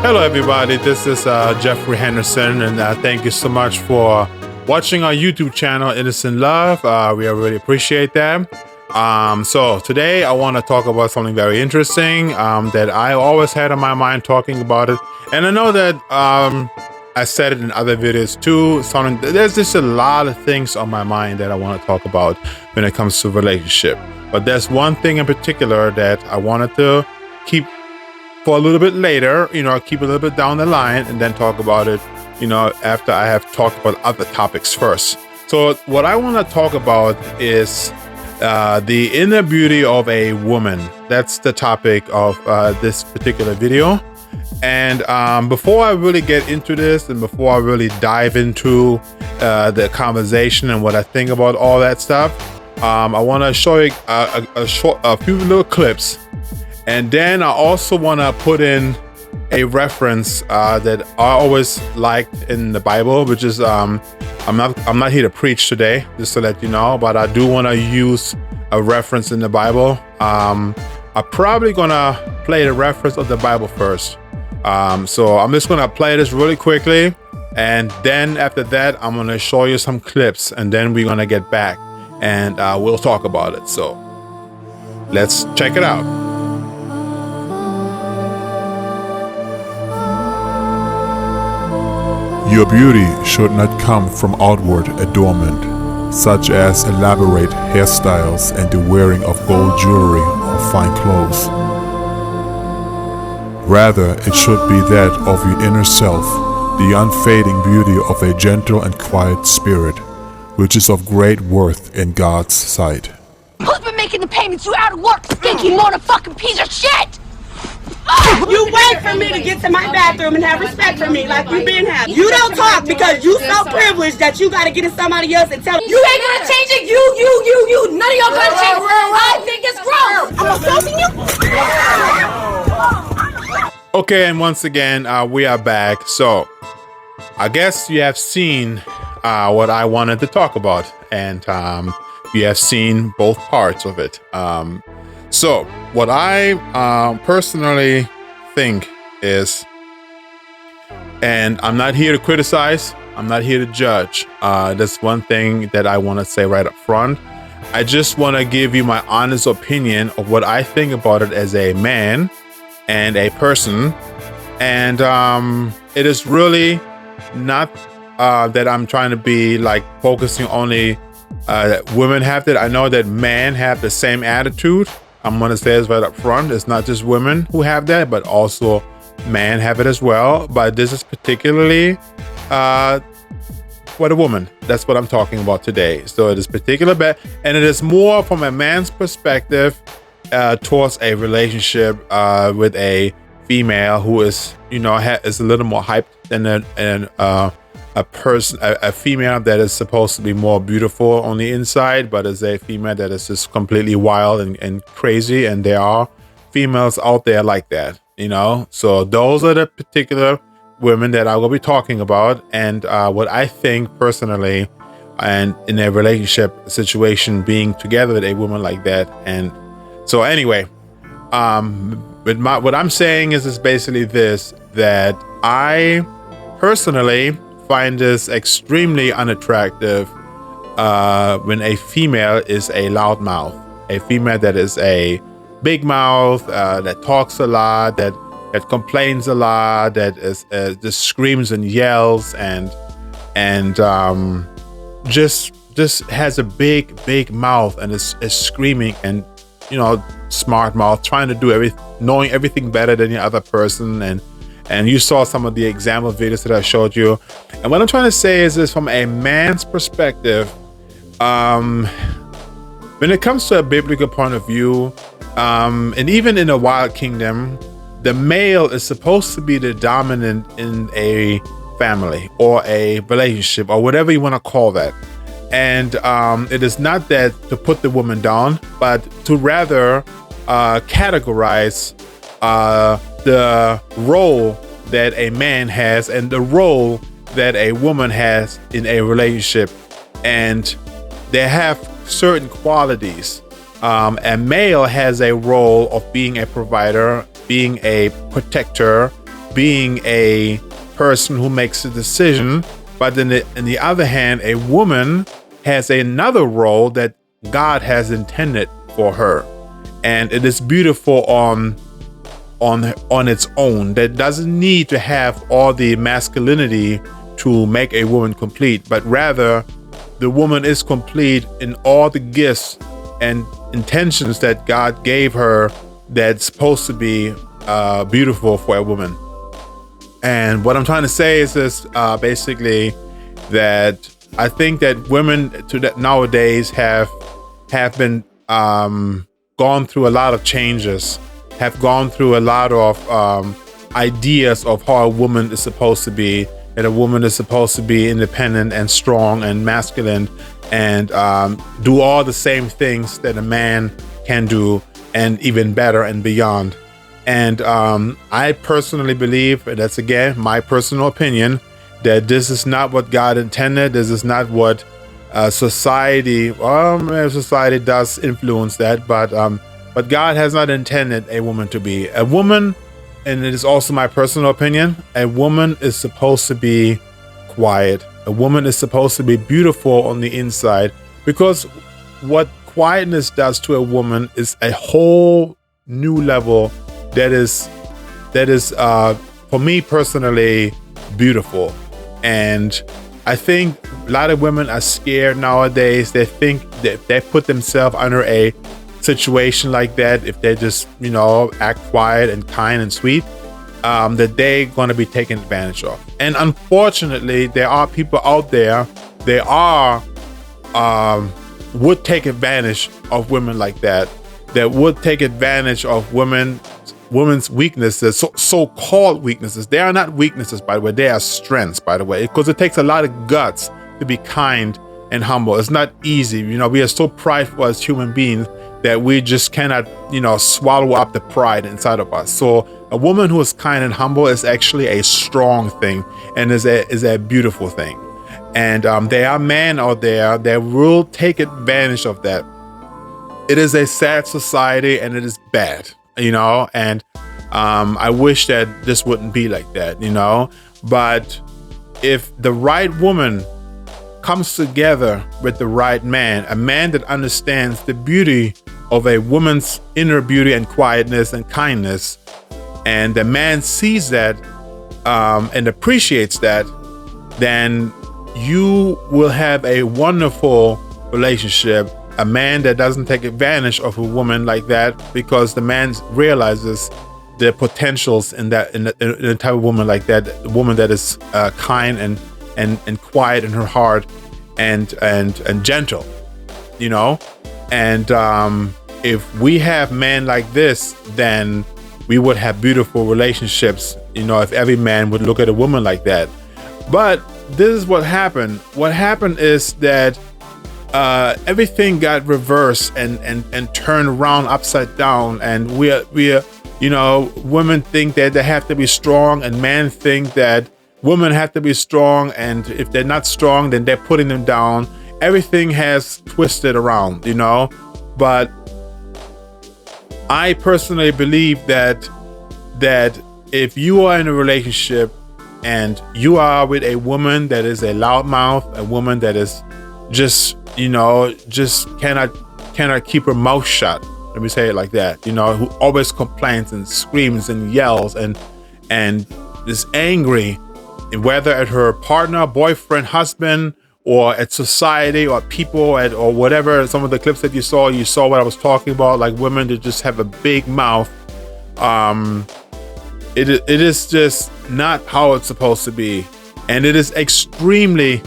Hello, everybody. This is Jeffrey Henderson, and thank you so much for watching our YouTube channel, Innocent Love. We really appreciate that. So today I want to talk about something very interesting that I always had on my mind talking about it. And I know that I said it in other videos too. There's just a lot of things on my mind that I want to talk about when it comes to relationship. But there's one thing in particular that I wanted to keep for a little bit later, keep a little bit down the line and then talk about it, after I have talked about other topics first. So what I want to talk about is the inner beauty of a woman. That's the topic of this particular video. And before I really get into this and before I really dive into the conversation and what I think about all that stuff, I want to show you a few little clips. And then I also want to put in a reference that I always liked in the Bible, which is I'm not here to preach today, just to let you know, but I do want to use a reference in the Bible. I'm probably gonna play the reference of the Bible first. So I'm just gonna play this really quickly, and then after that I'm gonna show you some clips, and then we're gonna get back and we'll talk about it. So let's check it out. Your beauty should not come from outward adornment, such as elaborate hairstyles and the wearing of gold jewelry or fine clothes. Rather, it should be that of your inner self, the unfading beauty of a gentle and quiet spirit, which is of great worth in God's sight. Who's been making the payments? You out of work, stinky motherfucking piece of shit! You wait for me to get to my bathroom and have respect for me like you been having. You don't talk because you so privileged that you gotta get in somebody else and tell You ain't gonna change it, you. None of y'all gonna change it. I think it's gross. I'm assaulting you. Okay, and once again, we are back. So I guess you have seen what I wanted to talk about, and you have seen both parts of it. So what I personally think is, and I'm not here to criticize, I'm not here to judge. That's one thing that I want to say right up front. I just want to give you my honest opinion of what I think about it as a man and a person. And it is really not that I'm trying to be like focusing only that women have that. I know that men have the same attitude. I'm going to say this right up front. It's not just women who have that, but also men have it as well. But this is particularly for the woman. That's what I'm talking about today. So it is particular bad, and it is more from a man's perspective towards a relationship with a female who is, is a little more hyped than a person, a female that is supposed to be more beautiful on the inside, but is a female that is just completely wild and crazy. And there are females out there like that, So those are the particular women that I will be talking about, and what I think personally, and in a relationship situation, being together with a woman like that. And so anyway, what I'm saying is basically this, that I personally find this extremely unattractive when a female is a loudmouth, a female that is a big mouth, that talks a lot, that complains a lot, that is just screams and yells and just has a big mouth and is screaming and smart mouth, trying to do knowing everything better than the other person. And you saw some of the example videos that I showed you. And what I'm trying to say is this, from a man's perspective, when it comes to a biblical point of view, and even in the wild kingdom, the male is supposed to be the dominant in a family or a relationship or whatever you want to call that. And it is not that to put the woman down, but to rather categorize the role that a man has and the role that a woman has in a relationship, and they have certain qualities. A male has a role of being a provider, being a protector, being a person who makes a decision. But in the other hand, a woman has another role that God has intended for her. And it is beautiful on its own. That doesn't need to have all the masculinity to make a woman complete, but rather the woman is complete in all the gifts and intentions that God gave her that's supposed to be beautiful for a woman. And what I'm trying to say is this, basically, that I think that women nowadays have been gone through a lot of changes, have gone through a lot of ideas of how a woman is supposed to be, that a woman is supposed to be independent and strong and masculine and do all the same things that a man can do and even better and beyond. And I personally believe, and that's again my personal opinion, that this is not what God intended. This is not what society does influence that, but God has not intended a woman to be. A woman, and it is also my personal opinion, a woman is supposed to be quiet. A woman is supposed to be beautiful on the inside, because what quietness does to a woman is a whole new level that is for me personally beautiful. And I think a lot of women are scared nowadays. They think that they put themselves under a situation like that, if they just act quiet and kind and sweet, that they're going to be taken advantage of. And unfortunately, there are people out there would take advantage of women like that would take advantage of women's weaknesses, so-called weaknesses. They are not weaknesses, by the way. They are strengths, by the way, because it takes a lot of guts to be kind and humble. It's not easy. We are so prideful as human beings that we just cannot, swallow up the pride inside of us. So a woman who is kind and humble is actually a strong thing and is a beautiful thing. And there are men out there that will take advantage of that. It is a sad society and it is bad, and I wish that this wouldn't be like that, but if the right woman comes together with the right man, a man that understands the beauty of a woman's inner beauty and quietness and kindness, and the man sees that and appreciates that, then you will have a wonderful relationship. A man that doesn't take advantage of a woman like that, because the man realizes the potentials in the type of woman like that, a woman that is kind and quiet in her heart and gentle, and if we have men like this, then we would have beautiful relationships, if every man would look at a woman like that. But this is what happened. What happened is that everything got reversed and turned around upside down, and we are women think that they have to be strong, and men think that women have to be strong, and if they're not strong, then they're putting them down. Everything has twisted around, but I personally believe that if you are in a relationship and you are with a woman that is a loudmouth, a woman that is just cannot keep her mouth shut, let me say it like that, who always complains and screams and yells and is angry, whether at her partner, boyfriend, husband, or at society or people or whatever. Some of the clips that you saw what I was talking about, like women that just have a big mouth. It is just not how it's supposed to be, and it is extremely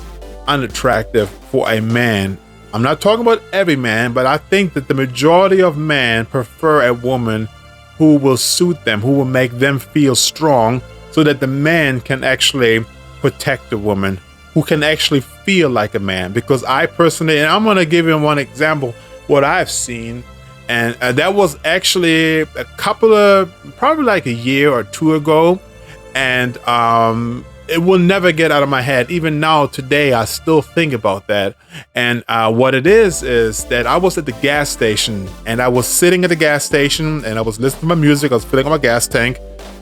unattractive for a man. I'm not talking about every man, but I think that the majority of men prefer a woman who will suit them, who will make them feel strong, so that the man can actually protect the woman, who can actually feel like a man. Because I personally, and I'm going to give you one example, what I've seen, and that was actually probably like a year or two ago, and it will never get out of my head. Even now, today, I still think about that. And what it is that I was at the gas station, and I was sitting at the gas station, and I was listening to my music. I was filling up my gas tank.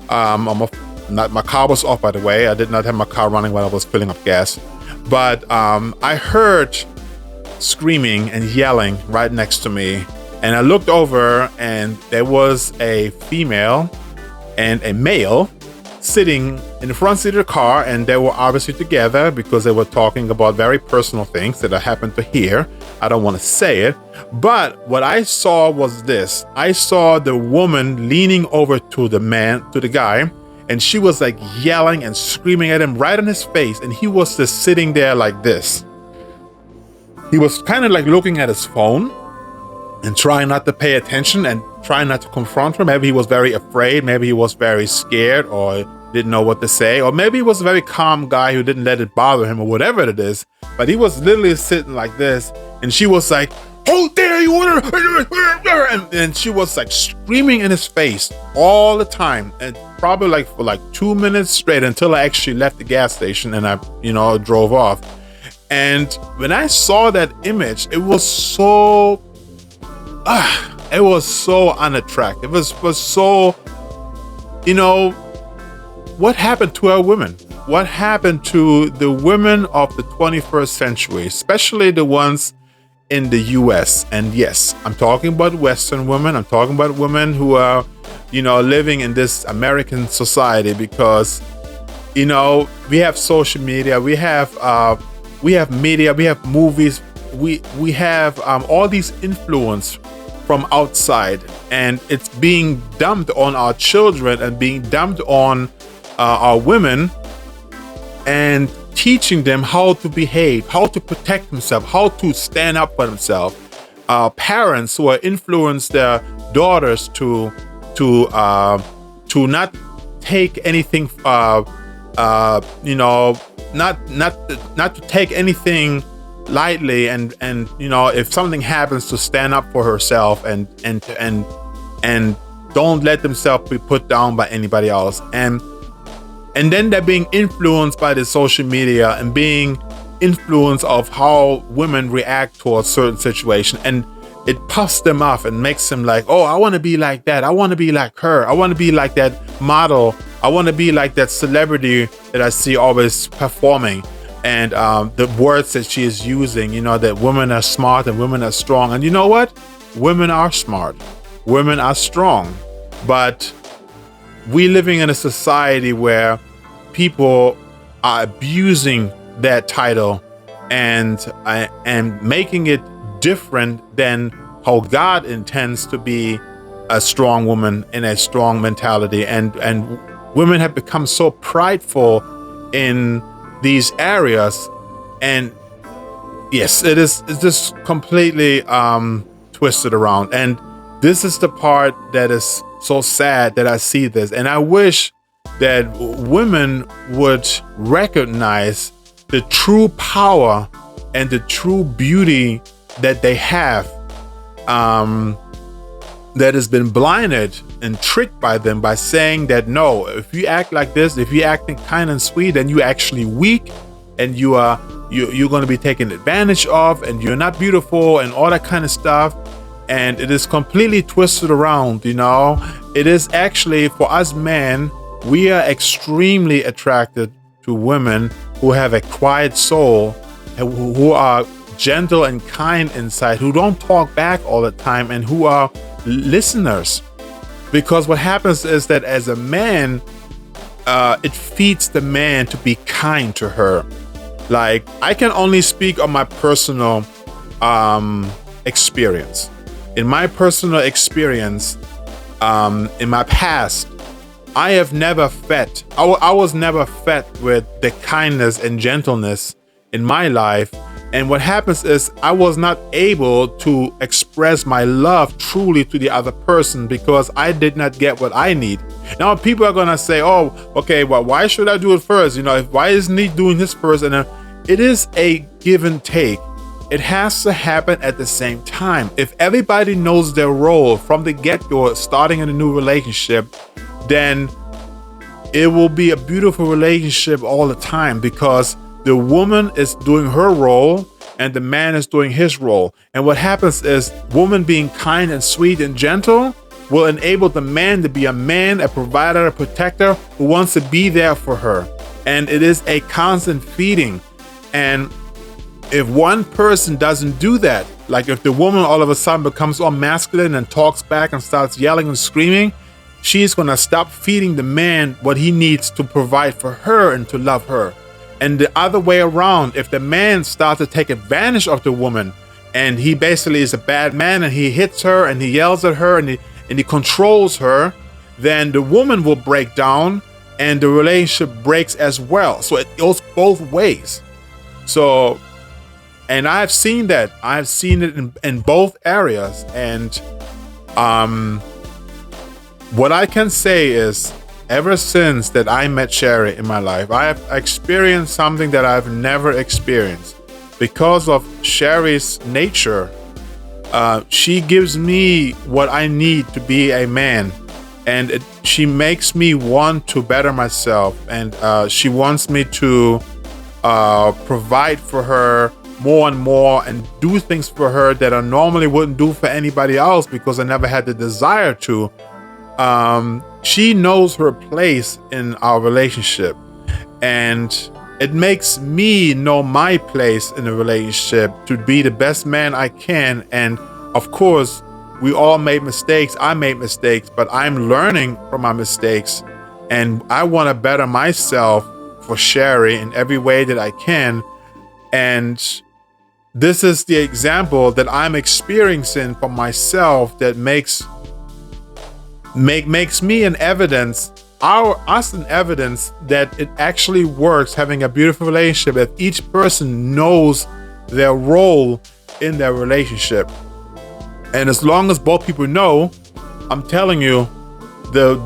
I'm a not my car was off, by the way. I did not have my car running while I was filling up gas. But I heard screaming and yelling right next to me. And I looked over, and there was a female and a male sitting in the front seat of the car, and they were obviously together because they were talking about very personal things that I happened to hear. I don't want to say it, but what I saw was this. I saw the woman leaning over to the guy, and she was like yelling and screaming at him right in his face, and he was just sitting there like this. He was kind of like looking at his phone and trying not to pay attention and trying not to confront her. Maybe he was very afraid. Maybe he was very scared or didn't know what to say. Or maybe he was a very calm guy who didn't let it bother him or whatever it is. But he was literally sitting like this. And she was like, how dare you? And she was like screaming in his face all the time. And probably like for like 2 minutes straight until I actually left the gas station and I, drove off. And when I saw that image, it was so unattractive. It was so, what happened to our women? What happened to the women of the 21st century, especially the ones in the US? And yes, I'm talking about Western women. I'm talking about women who are, living in this American society because, we have social media, we have media, we have movies, we have all these influence from outside, and it's being dumped on our children and being dumped on our women, and teaching them how to behave, how to protect themselves, how to stand up for themselves. Parents who are influence their daughters to not take anything, not to take anything lightly, and if something happens, to stand up for herself and don't let themselves be put down by anybody else. And then they're being influenced by the social media and being influenced of how women react towards certain situation, and it puffs them up and makes them like, oh, I want to be like that, I want to be like her, I want to be like that model, I want to be like that celebrity that I see always performing. And the words that she is using, that women are smart and women are strong. And you know what? Women are smart. Women are strong. But we living in a society where people are abusing that title and making it different than how God intends to be a strong woman in a strong mentality. And women have become so prideful in these areas, and yes, it's just completely twisted around. And this is the part that is so sad that I see this, and I wish that women would recognize the true power and the true beauty that they have, that has been blinded and tricked by them by saying that, no, if you act like this, if you're acting kind and sweet, then you're actually weak, and you're going to be taken advantage of, and you're not beautiful, and all that kind of stuff. And it is completely twisted around. It is actually, for us men, we are extremely attracted to women who have a quiet soul, who are gentle and kind inside, who don't talk back all the time, and who are listeners. Because what happens is that as a man, it feeds the man to be kind to her. Like, I can only speak on my personal experience. In my personal experience, in my past, I have never fed. I was never fed with the kindness and gentleness in my life. And what happens is I was not able to express my love truly to the other person because I did not get what I need. Now people are gonna say, "Oh, okay, well, why should I do it first? Why isn't he doing this first?" And it is a give and take. It has to happen at the same time. If everybody knows their role from the get-go, starting in a new relationship, then it will be a beautiful relationship all the time, because the woman is doing her role and the man is doing his role. And what happens is, woman being kind and sweet and gentle, will enable the man to be a man, a provider, a protector who wants to be there for her. And it is a constant feeding. And if one person doesn't do that, like if the woman all of a sudden becomes all masculine and talks back and starts yelling and screaming, she's going to stop feeding the man what he needs to provide for her and to love her. And the other way around, if the man starts to take advantage of the woman and he basically is a bad man and he hits her and he yells at her and he controls her, then the woman will break down and the relationship breaks as well. So it goes both ways. So, and I've seen that. I've seen it in both areas. And what I can say is, ever since that I met Sherry in my life, I have experienced something that I've never experienced. Because of Sherry's nature, she gives me what I need to be a man. And she makes me want to better myself. And she wants me to provide for her more and more and do things for her that I normally wouldn't do for anybody else because I never had the desire to. She knows her place in our relationship, and it makes me know my place in the relationship to be the best man I can. And of course, we all made mistakes. I made mistakes, but I'm learning from my mistakes, and I want to better myself for Sherry in every way that I can. And this is the example that I'm experiencing for myself that makes me an evidence, us an evidence that it actually works, having a beautiful relationship, if each person knows their role in their relationship. And as long as both people know, I'm telling you, the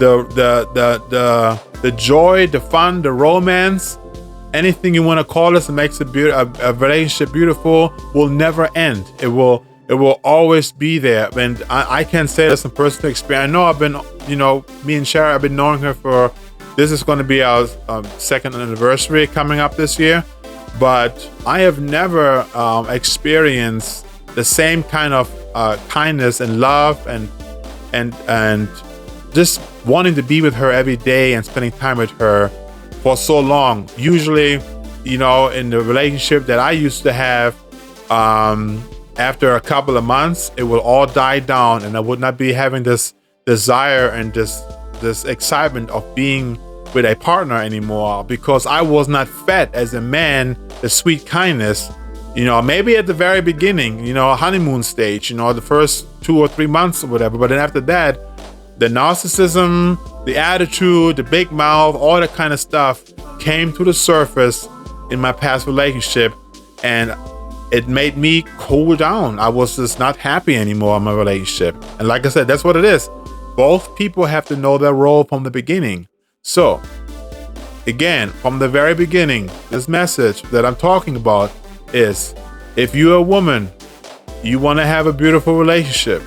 joy, the fun, the romance, anything you want to call this that makes a relationship beautiful will never end. It will always be there. And I can say this in personal experience. I know I've been, me and Sherry, I've been knowing her for, this is going to be our second anniversary coming up this year. But I have never experienced the same kind of kindness and love and just wanting to be with her every day and spending time with her for so long. Usually, in the relationship that I used to have, after a couple of months, it will all die down and I would not be having this desire and this excitement of being with a partner anymore because I was not fed as a man the sweet kindness. Maybe at the very beginning, honeymoon stage, the first 2 or 3 months or whatever. But then after that, the narcissism, the attitude, the big mouth, all that kind of stuff came to the surface in my past relationship, and it made me cool down. I was just not happy anymore in my relationship. And like I said, that's what it is. Both people have to know their role from the beginning. So, again, from the very beginning, this message that I'm talking about is, if you're a woman, you want to have a beautiful relationship,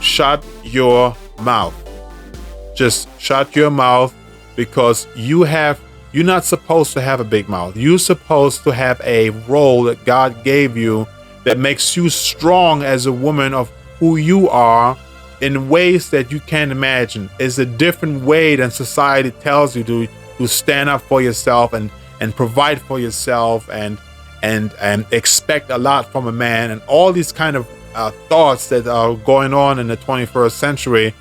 shut your mouth. Just shut your mouth, because you're not supposed to have a big mouth. You're supposed to have a role that God gave you that makes you strong as a woman of who you are in ways that you can't imagine. It's a different way than society tells you to stand up for yourself and provide for yourself and expect a lot from a man, and all these kind of thoughts that are going on in the 21st century,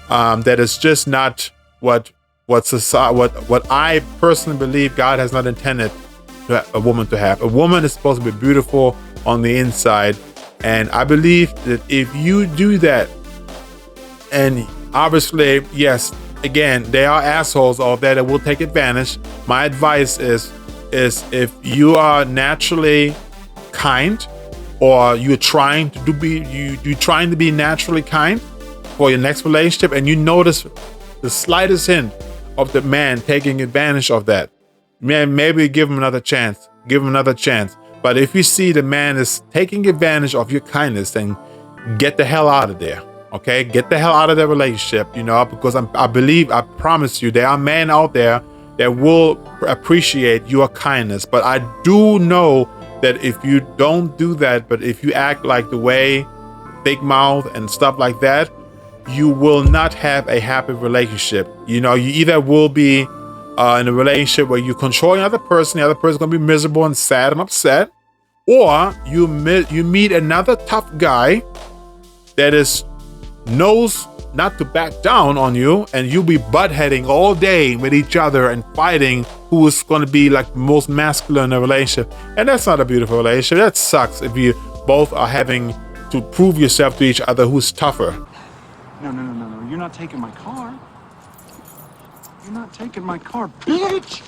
that is just not what I personally believe God has not intended a woman to have. A woman is supposed to be beautiful on the inside, and I believe that if you do that, and obviously, yes, again, there are assholes out there that will take advantage. My advice is if you are naturally kind, or you're trying to be naturally kind for your next relationship, and you notice the slightest hint of the man taking advantage of that, man, maybe give him another chance. But if you see the man is taking advantage of your kindness, then get the hell out of there. Okay, get the hell out of the relationship, because I promise you, there are men out there that will appreciate your kindness. But I do know that if you don't do that, but if you act like the way big mouth and stuff like that, you will not have a happy relationship. You know, you either will be in a relationship where you control the other person is going to be miserable and sad and upset, or you meet another tough guy that knows not to back down on you, and you'll be butt-heading all day with each other and fighting who is going to be like the most masculine in the relationship. And that's not a beautiful relationship. That sucks if you both are having to prove yourself to each other who's tougher. No. You're not taking my car. You're not taking my car, bitch!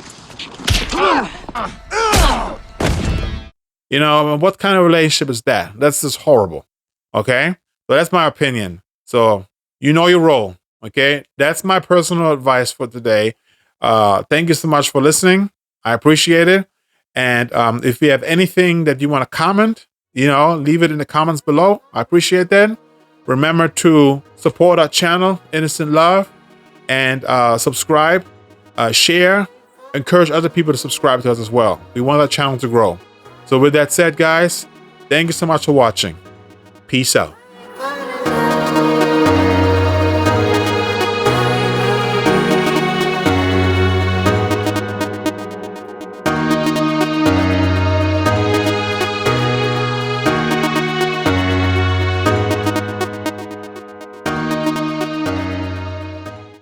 You know, what kind of relationship is that? That's just horrible. Okay? So that's my opinion. So you know your role. Okay? That's my personal advice for today. Thank you so much for listening. I appreciate it. And if you have anything that you want to comment, you know, leave it in the comments below. I appreciate that. Remember to support our channel, Innocent Love, and subscribe, share, encourage other people to subscribe to us as well. We want our channel to grow. So with that said, guys, thank you so much for watching. Peace out.